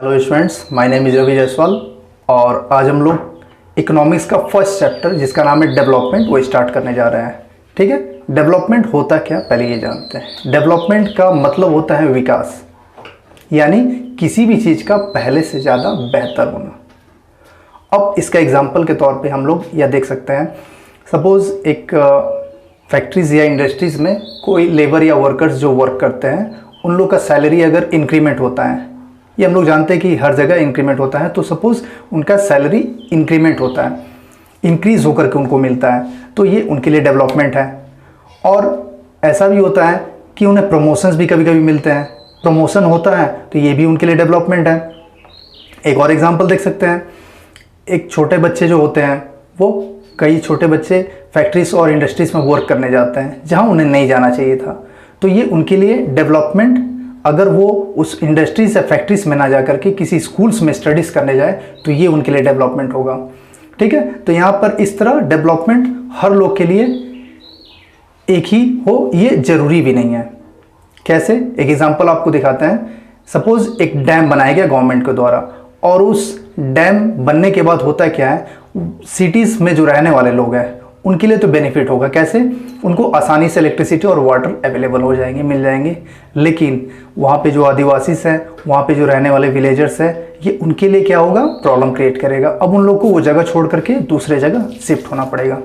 Hello students, my name is Ravi Jaiswal और आज हम लोग इकोनॉमिक्स का फर्स्ट चैप्टर जिसका नाम है डेवलपमेंट वो स्टार्ट करने जा रहे हैं। ठीक है, डेवलपमेंट होता क्या पहले ये जानते हैं। डेवलपमेंट का मतलब होता है विकास, यानी किसी भी चीज़ का पहले से ज़्यादा बेहतर होना। अब इसका एग्जाम्पल के तौर पे हम लोग यह देख सकते हैं, सपोज़ एक फैक्ट्रीज़ या इंडस्ट्रीज़ में कोई लेबर या वर्कर्स जो वर्क करते हैं उन लोग का सैलरी अगर इंक्रीमेंट होता है, ये हम लोग जानते हैं कि हर जगह इंक्रीमेंट होता है, तो सपोज़ उनका सैलरी इंक्रीमेंट होता है, इंक्रीज़ होकर के उनको मिलता है, तो ये उनके लिए डेवलपमेंट है। और ऐसा भी होता है कि उन्हें प्रमोशंस भी कभी कभी मिलते हैं, प्रमोशन होता है तो ये भी उनके लिए डेवलपमेंट है। एक और एग्जांपल देख सकते हैं, एक छोटे बच्चे जो होते हैं वो कई छोटे बच्चे फैक्ट्रीज और इंडस्ट्रीज़ में वर्क करने जाते हैं जहाँ उन्हें नहीं जाना चाहिए था, तो ये उनके लिए डेवलपमेंट। अगर वो उस इंडस्ट्रीज या फैक्ट्रीज में ना जा करके किसी स्कूल्स में स्टडीज़ करने जाए तो ये उनके लिए डेवलपमेंट होगा। ठीक है, तो यहाँ पर इस तरह डेवलपमेंट हर लोग के लिए एक ही हो ये ज़रूरी भी नहीं है। कैसे, एक एग्जांपल आपको दिखाते हैं। सपोज़ एक डैम बनाया गया गवर्नमेंट के द्वारा, और उस डैम बनने के बाद होता क्या है, सिटीज़ में जो रहने वाले लोग हैं उनके लिए तो बेनिफिट होगा। कैसे, उनको आसानी से इलेक्ट्रिसिटी और वाटर अवेलेबल हो जाएंगे, मिल जाएंगे। लेकिन वहाँ पे जो आदिवासी हैं, वहाँ पे जो रहने वाले विलेजर्स हैं, ये उनके लिए क्या होगा, प्रॉब्लम क्रिएट करेगा। अब उन लोगों को वो जगह छोड़ करके दूसरे जगह शिफ्ट होना पड़ेगा,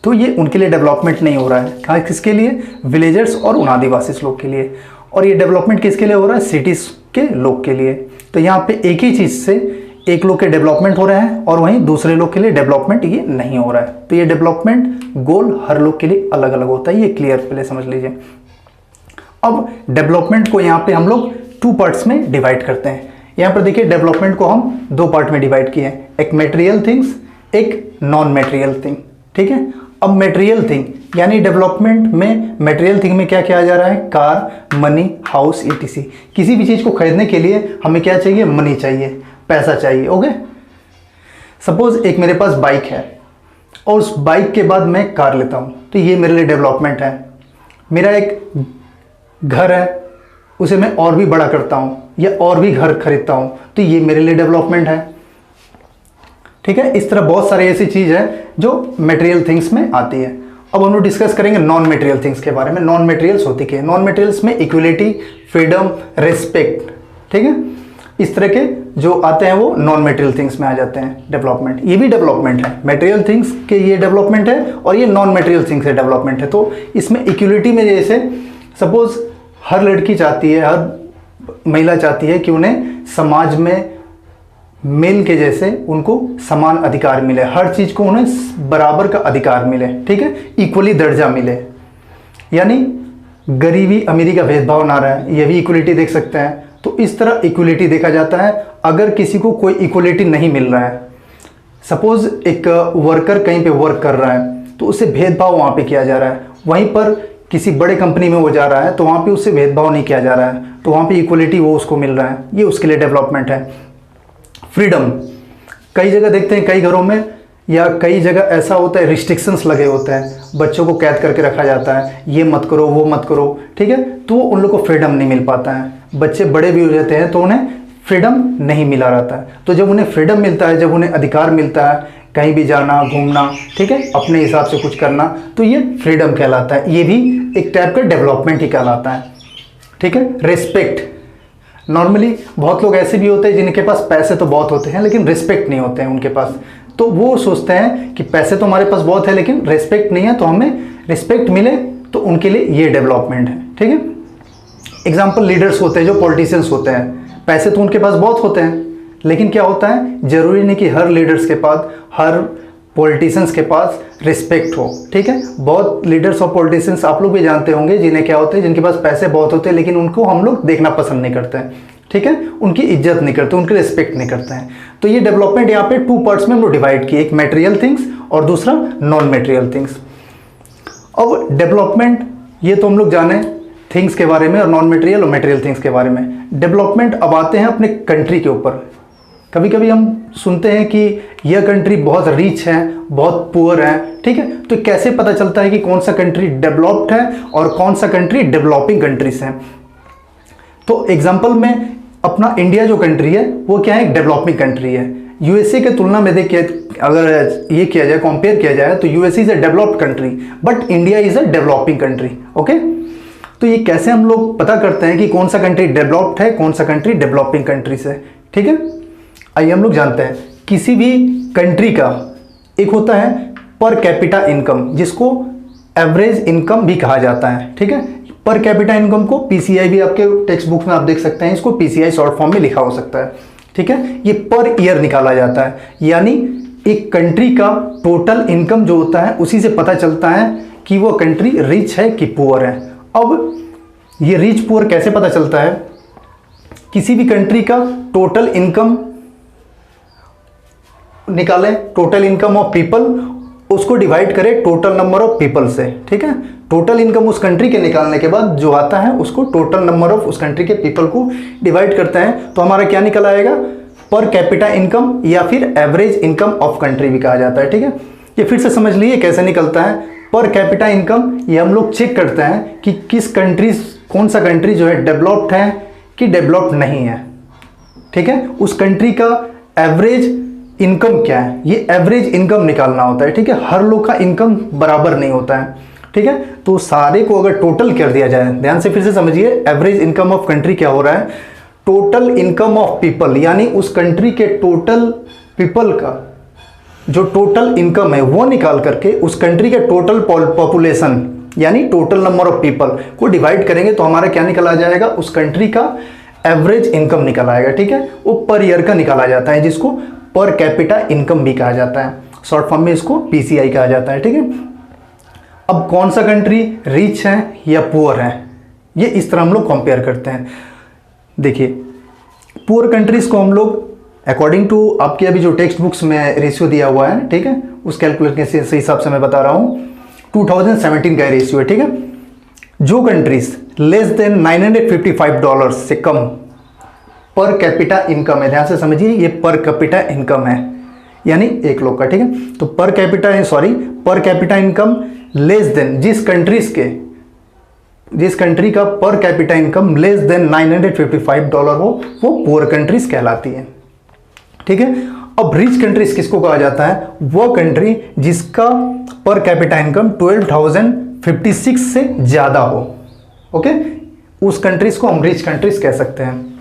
तो ये उनके लिए डेवलपमेंट नहीं हो रहा है। कहाँ, किसके लिए, विलेजर्स और उन आदिवासी लोग के लिए। और ये डेवलपमेंट किसके लिए हो रहा है, सिटीज़ के लोग के लिए। तो यहाँ पे एक ही चीज़ से एक लोग के डेवलपमेंट हो रहे हैं और वहीं दूसरे लोग के लिए डेवलपमेंट ये नहीं हो रहा है। तो ये डेवलपमेंट गोल हर लोग के लिए अलग अलग होता है, ये क्लियर पहले समझ लीजिए। अब डेवलपमेंट को यहाँ पे हम लोग 2 पार्ट्स में डिवाइड करते हैं। यहाँ पर देखिए, डेवलपमेंट को हम 2 पार्ट में डिवाइड किए हैं, एक मटेरियल थिंग्स, एक नॉन मटेरियल थिंग। ठीक है, अब मटेरियल थिंग यानी डेवलपमेंट में मटेरियल थिंग में क्या किया जा रहा है, कार, मनी, हाउस, etc। किसी भी चीज़ को खरीदने के लिए हमें क्या चाहिए, मनी चाहिए, पैसा चाहिए। ओके, सपोज एक मेरे पास बाइक है और उस बाइक के बाद मैं कार लेता हूँ, तो ये मेरे लिए डेवलपमेंट है। मेरा एक घर है, उसे मैं और भी बड़ा करता हूँ या और भी घर खरीदता हूँ, तो ये मेरे लिए डेवलपमेंट है। ठीक है, इस तरह बहुत सारी ऐसी चीज़ है जो मटेरियल थिंग्स में आती है। अब हम लोग डिस्कस करेंगे नॉन मटेरियल थिंग्स के बारे में। नॉन मटेरियल्स होती क्या है, नॉन मटेरियल्स में इक्वलिटी, फ्रीडम, रेस्पेक्ट, ठीक है, इस तरह के जो आते हैं वो नॉन मटेरियल थिंग्स में आ जाते हैं डेवलपमेंट। ये भी डेवलपमेंट है, मटेरियल थिंग्स के ये डेवलपमेंट है और ये नॉन मटेरियल थिंग्स से डेवलपमेंट है। तो इसमें इक्वलिटी में जैसे सपोज हर लड़की चाहती है, हर महिला चाहती है कि उन्हें समाज में मेल के जैसे उनको समान अधिकार मिले, हर चीज़ को उन्हें बराबर का अधिकार मिले। ठीक है, इक्वली दर्जा मिले, यानी गरीबी अमीरी का भेदभाव ना रहे, ये भी इक्वलिटी देख सकते हैं। तो इस तरह इक्वलिटी देखा जाता है। अगर किसी को कोई इक्वलिटी नहीं मिल रहा है, सपोज एक वर्कर कहीं पे वर्क कर रहा है तो उससे भेदभाव वहाँ पे किया जा रहा है, वहीं पर किसी बड़े कंपनी में वो जा रहा है तो वहाँ पे उससे भेदभाव नहीं किया जा रहा है, तो वहाँ पे इक्वलिटी वो उसको मिल रहा है, ये उसके लिए डेवलपमेंट है। फ्रीडम, कई जगह देखते हैं, कई घरों में या कई जगह ऐसा होता है, रिस्ट्रिक्शंस लगे होते हैं, बच्चों को कैद करके रखा जाता है, ये मत करो वो मत करो। ठीक है, तो उन लोग को फ्रीडम नहीं मिल पाता है। बच्चे बड़े भी हो जाते हैं तो उन्हें फ्रीडम नहीं मिला रहता है। तो जब उन्हें फ्रीडम मिलता है, जब उन्हें अधिकार मिलता है कहीं भी जाना, घूमना, ठीक है, अपने हिसाब से कुछ करना, तो ये फ्रीडम कहलाता है। ये भी एक टाइप का डेवलपमेंट ही कहलाता है। ठीक है, रिस्पेक्ट, नॉर्मली बहुत लोग ऐसे भी होते हैं जिनके पास पैसे तो बहुत होते हैं लेकिन रिस्पेक्ट नहीं होते हैं उनके पास, तो वो सोचते हैं कि पैसे तो हमारे पास बहुत है लेकिन रिस्पेक्ट नहीं है, तो हमें रिस्पेक्ट मिले, तो उनके लिए ये डेवलपमेंट है। ठीक है, एग्जाम्पल लीडर्स होते हैं, जो पॉलिटिशियंस होते हैं, पैसे तो उनके पास बहुत होते हैं लेकिन क्या होता है, जरूरी नहीं कि हर लीडर्स के पास, हर पॉलिटिशियंस के पास रिस्पेक्ट हो। ठीक है, बहुत लीडर्स और पॉलिटिशियंस आप लोग भी जानते होंगे जिन्हें क्या होते हैं, जिनके पास पैसे बहुत होते हैं लेकिन उनको हम लोग देखना पसंद नहीं करते हैं। ठीक है, उनकी इज्जत नहीं करते, उनकी रिस्पेक्ट नहीं करते हैं। तो ये डेवलपमेंट यहाँ पे 2 पार्ट्स में हम लोग डिवाइड किए, एक मटेरियल थिंग्स और दूसरा नॉन मटेरियल थिंग्स। अब डेवलपमेंट ये तो हम लोग जाने थिंग्स के बारे में और नॉन मटेरियल और मटेरियल थिंग्स के बारे में। डेवलपमेंट अब आते हैं अपने कंट्री के ऊपर। कभी कभी हम सुनते हैं कि यह कंट्री बहुत रिच है, बहुत पुअर है। ठीक है, तो कैसे पता चलता है कि कौन सा कंट्री डेवलप्ड है और कौन सा कंट्री डेवलपिंग कंट्रीज है। तो एग्जांपल में अपना इंडिया जो कंट्री है वो क्या है, एक डेवलपिंग कंट्री है। यूएसए के तुलना में देखिए, अगर ये किया जाए, कंपेयर किया जाए, तो USA is a developed country but India is a developing country. Okay, तो ये कैसे हम लोग पता करते हैं कि कौन सा कंट्री डेवलप्ड है, कौन सा कंट्री डेवलपिंग कंट्री से, ठीक है। आइए हम लोग जानते हैं, किसी भी कंट्री का एक होता है पर कैपिटा इनकम, जिसको एवरेज इनकम भी कहा जाता है, ठीक है। पर कैपिटा इनकम को पीसीआई भी आपके टेक्स्ट बुक में आप देख सकते हैं, इसको पीसीआई शॉर्ट फॉर्म में लिखा हो सकता है, ठीक है। ये पर ईयर निकाला जाता है, यानी एक कंट्री का टोटल इनकम जो होता है उसी से पता चलता है कि वो कंट्री रिच है कि पुअर है। अब ये रिच पुअर कैसे पता चलता है, किसी भी कंट्री का टोटल इनकम निकालें, टोटल इनकम ऑफ पीपल, उसको डिवाइड करें टोटल नंबर ऑफ पीपल से, ठीक है। टोटल इनकम उस कंट्री के निकालने के बाद जो आता है उसको टोटल नंबर ऑफ उस कंट्री के पीपल को डिवाइड करते हैं, तो हमारा क्या निकल आएगा, पर कैपिटा इनकम या फिर एवरेज इनकम ऑफ कंट्री भी कहा जाता है, ठीक है। ये फिर से समझ लीजिए कैसे निकलता है पर कैपिटा इनकम। ये हम लोग चेक करते हैं कि किस कंट्री, कौन सा कंट्री जो है डेवलप्ड है कि डेवलप्ड नहीं है, ठीक है। उस कंट्री का एवरेज इनकम क्या है, ये एवरेज इनकम निकालना होता है, ठीक है। हर लोग का इनकम बराबर नहीं होता है, ठीक है। तो सारे को अगर टोटल कर दिया जाए, ध्यान से फिर से समझिए, एवरेज इनकम ऑफ कंट्री क्या हो रहा है, टोटल इनकम ऑफ पीपल, यानी उस कंट्री के टोटल पीपल का जो टोटल इनकम है वो निकाल करके उस कंट्री के टोटल पॉपुलेशन यानी टोटल नंबर ऑफ पीपल को डिवाइड करेंगे, तो हमारा क्या निकल आ जाएगा, उस कंट्री का एवरेज इनकम निकल आएगा, ठीक है। वो पर ईयर का निकाला जाता है, जिसको पर कैपिटा इनकम भी कहा जाता है, शॉर्ट फॉर्म में इसको पीसीआई कहा जाता है, ठीक है। अब कौन सा कंट्री रिच है या पुअर है, ये इस तरह हम लोग कंपेयर करते हैं। देखिए, पुअर कंट्रीज को हम लोग अकॉर्डिंग टू आपके अभी जो टेक्स्ट बुक्स में रेशियो दिया हुआ है, ठीक है, उस कैलकुलेशन के हिसाब से मैं बता रहा हूँ, 2017 का रेशियो है, ठीक है। जो कंट्रीज लेस देन $955 से कम पर कैपिटा इनकम है, ध्यान से समझिए, ये पर कैपिटा इनकम है, यानी एक लोग का, ठीक है। तो per capita income less than, जिस कंट्री का per capita income less than $955 हो, वो पुअर कंट्रीज कहलाती है, ठीक है। अब रिच कंट्रीज किसको कहा जाता है, वो कंट्री जिसका पर कैपिटा इनकम 12,056 से ज्यादा हो, ओके, उस कंट्रीज को हम रिच कंट्रीज कह सकते हैं।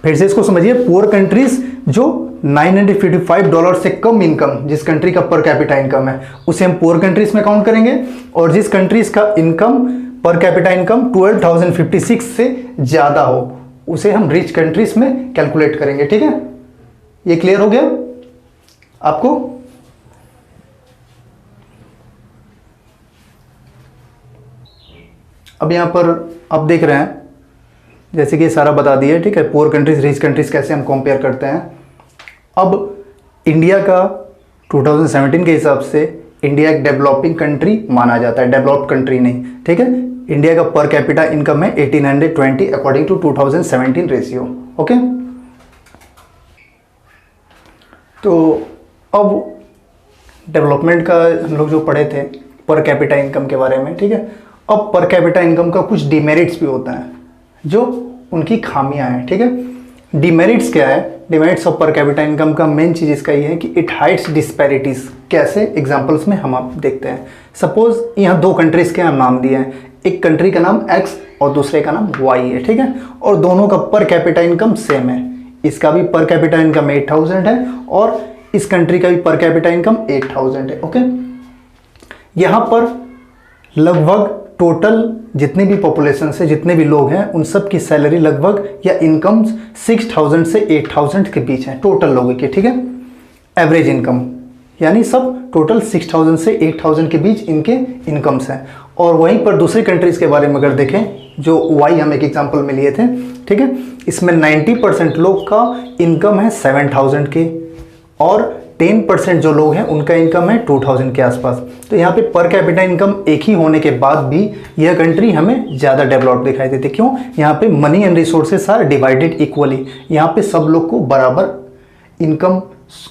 फिर से इसको समझिए, पुअर कंट्रीज जो $955 से कम इनकम, जिस कंट्री का पर कैपिटा इनकम है, उसे हम पुअर कंट्रीज में काउंट करेंगे, और जिस कंट्रीज का इनकम पर कैपिटा इनकम 12,056 से ज्यादा हो, उसे हम रिच कंट्रीज में कैलकुलेट करेंगे, ठीक है। ये क्लियर हो गया आपको? अब यहां पर आप देख रहे हैं, जैसे कि सारा बता दिया, ठीक है, पुअर कंट्रीज रिच कंट्रीज कैसे हम कंपेयर करते हैं। अब इंडिया का 2017 के हिसाब से इंडिया एक डेवलपिंग कंट्री माना जाता है, डेवलप्ड कंट्री नहीं, ठीक है। इंडिया का पर कैपिटा इनकम है 1820 अकॉर्डिंग टू 2017 रेशियो, ओके। तो अब डेवलपमेंट का हम लोग जो पढ़े थे पर कैपिटा इनकम के बारे में, ठीक है। अब पर कैपिटा इनकम का कुछ डिमेरिट्स भी होता है, जो उनकी खामियां हैं, ठीक है। डिमेरिट्स क्या है, demerits of per capita income का मेन चीज़ इसका ये है कि इट हाइड्स डिस्पैरिटीज। कैसे, एग्जांपल्स में हम आप देखते हैं। सपोज यहाँ दो कंट्रीज के हम नाम दिए हैं, एक कंट्री का नाम X और दूसरे का नाम Y है, ठीक है, और दोनों का पर कैपिटा इनकम सेम है। इसका भी पर कैपिटा इनकम 8,000 है और इस कंट्री का भी पर कैपिटा इनकम 8,000 है, ओके। यहाँ पर लगभग टोटल जितने भी पॉपुलेशन से जितने भी लोग हैं, उन सब की सैलरी लगभग या इनकम 6,000 से 8,000 के बीच है, टोटल लोगों की, ठीक है। एवरेज इनकम यानी सब टोटल 6,000 से 8,000 के बीच इनके इनकम्स हैं। और वहीं पर दूसरी कंट्रीज़ के बारे में अगर देखें, जो वाई हम एक एग्जांपल में लिए थे, ठीक है, इसमें 90% लोग का इनकम है 7,000 के और 10% जो लोग हैं उनका इनकम है 2,000 के आसपास। तो यहाँ पे पर कैपिटा इनकम एक ही होने के बाद भी यह कंट्री हमें ज़्यादा डेवलप दिखाई देती है। क्यों? यहाँ पे money and resources are divided equally. यहाँ पे सब लोग को बराबर इनकम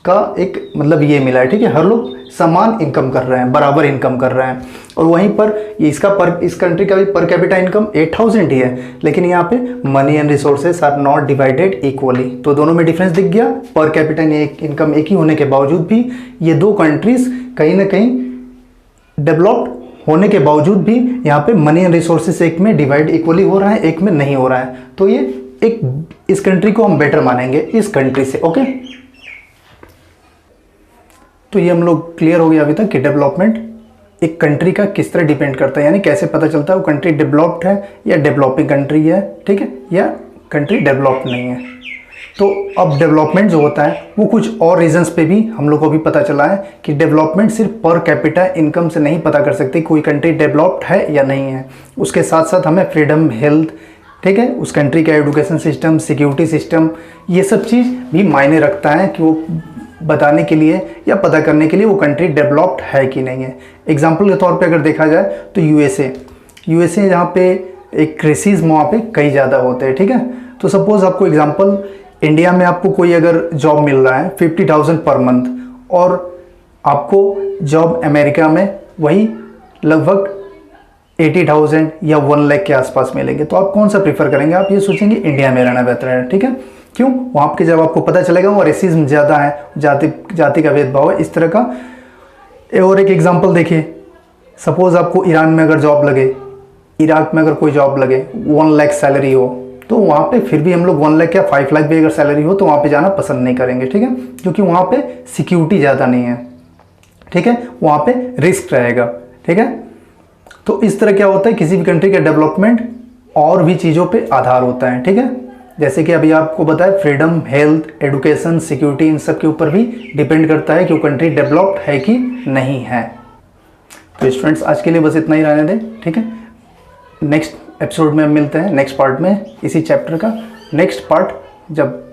का एक मतलब ये मिला है, ठीक है। हर लोग समान इनकम कर रहे हैं, बराबर इनकम कर रहे हैं। और वहीं पर ये इस कंट्री का भी पर कैपिटा इनकम 8000 ही है, लेकिन यहाँ पे money and resources are not divided equally. तो दोनों में डिफरेंस दिख गया। पर कैपिटा इनकम एक ही होने के बावजूद भी ये दो कंट्रीज कहीं ना कहीं डेवलप्ड होने के बावजूद भी यहाँ पे मनी एंड रिसोर्सेस एक में डिवाइड इक्वली हो रहा है, एक में नहीं हो रहा है। तो ये एक इस कंट्री को हम बेटर मानेंगे इस कंट्री से। ओके, तो ये हम लोग क्लियर हो गया अभी तक कि डेवलपमेंट एक कंट्री का किस तरह डिपेंड करता है, यानी कैसे पता चलता है वो कंट्री डेवलप्ड है या डेवलपिंग कंट्री है, ठीक है, या कंट्री डेवलप्ड नहीं है। तो अब डेवलपमेंट जो होता है वो कुछ और रीजंस पे भी हम लोग को भी पता चला है कि डेवलपमेंट सिर्फ पर कैपिटा इनकम से नहीं पता कर सकती कोई कंट्री डेवलप्ड है या नहीं है। उसके साथ साथ हमें फ्रीडम, हेल्थ, ठीक है, उस कंट्री का एजुकेशन सिस्टम, सिक्योरिटी सिस्टम, ये सब चीज़ भी मायने रखता है कि वो बताने के लिए या पता करने के लिए वो कंट्री डेवलप्ड है कि नहीं है। एग्जाम्पल के तौर पे अगर देखा जाए तो यूएसए जहाँ पे एक क्रेसिस वहाँ पे कई ज़्यादा होते हैं, ठीक है। तो सपोज आपको एग्जाम्पल, इंडिया में आपको कोई अगर जॉब मिल रहा है 50,000 पर मंथ और आपको जॉब अमेरिका में वही लगभग 80,000 या 1 लाख के आसपास मिलेंगे, तो आप कौन सा प्रीफर करेंगे? आप ये सोचेंगे इंडिया में रहना बेहतर है, ठीक है। क्यों? वहाँ पे जब आपको पता चलेगा वो रेसिज्म ज़्यादा है, जाति का भेदभाव है, इस तरह का। और एक एग्जांपल देखिए, सपोज आपको ईरान में अगर जॉब लगे, इराक में अगर कोई जॉब लगे, 1 लाख सैलरी हो, तो वहाँ पे फिर भी हम लोग 1 लाख या 5 लाख भी अगर सैलरी हो तो वहाँ पे जाना पसंद नहीं करेंगे, ठीक है, क्योंकि वहाँ पे सिक्योरिटी ज़्यादा नहीं है, ठीक है, वहाँ पे रिस्क रहेगा, ठीक है। तो इस तरह क्या होता है, किसी भी कंट्री का डेवलपमेंट और भी चीज़ों पे आधार होता है, ठीक है। जैसे कि अभी आपको बताया, फ्रीडम, हेल्थ, एजुकेशन, सिक्योरिटी, इन सब के ऊपर भी डिपेंड करता है कि वो कंट्री डेवलप्ड है कि नहीं है। तो स्टूडेंट्स, आज के लिए बस इतना ही रहने दें, ठीक है। नेक्स्ट एपिसोड में हम मिलते हैं, नेक्स्ट पार्ट में, इसी चैप्टर का नेक्स्ट पार्ट जब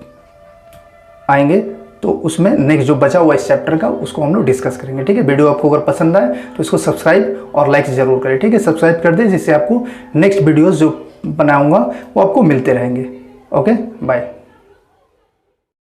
आएंगे तो उसमें नेक्स्ट जो बचा हुआ इस चैप्टर का उसको हम लोग डिस्कस करेंगे, ठीक है। वीडियो आपको अगर पसंद आए तो इसको सब्सक्राइब और लाइक जरूर करें, ठीक है। सब्सक्राइब कर दें जिससे आपको नेक्स्ट वीडियोस जो बनाऊंगा वो आपको मिलते रहेंगे। Okay, bye.